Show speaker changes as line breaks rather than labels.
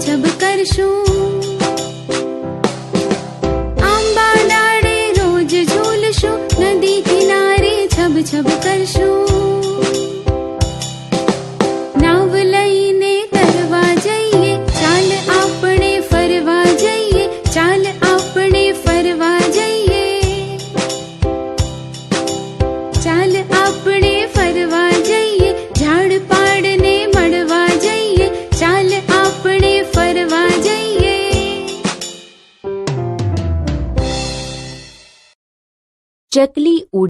છબ કરશું. આંબા ડાળે રોજ ઝૂલશું, નદી કિનારે છબ છબ કરશું. નાવ લઈને તરવા જઈએ, ચાલ આપણે ફરવા જઈએ, ચાલ આપણે ફરવા જઈએ, ચાલ આપણે ફરવા જઈએ, ઝાડ પાડને મળવા જઈએ, ચાલ આપણે ફરવા જઈએ.
ચકલી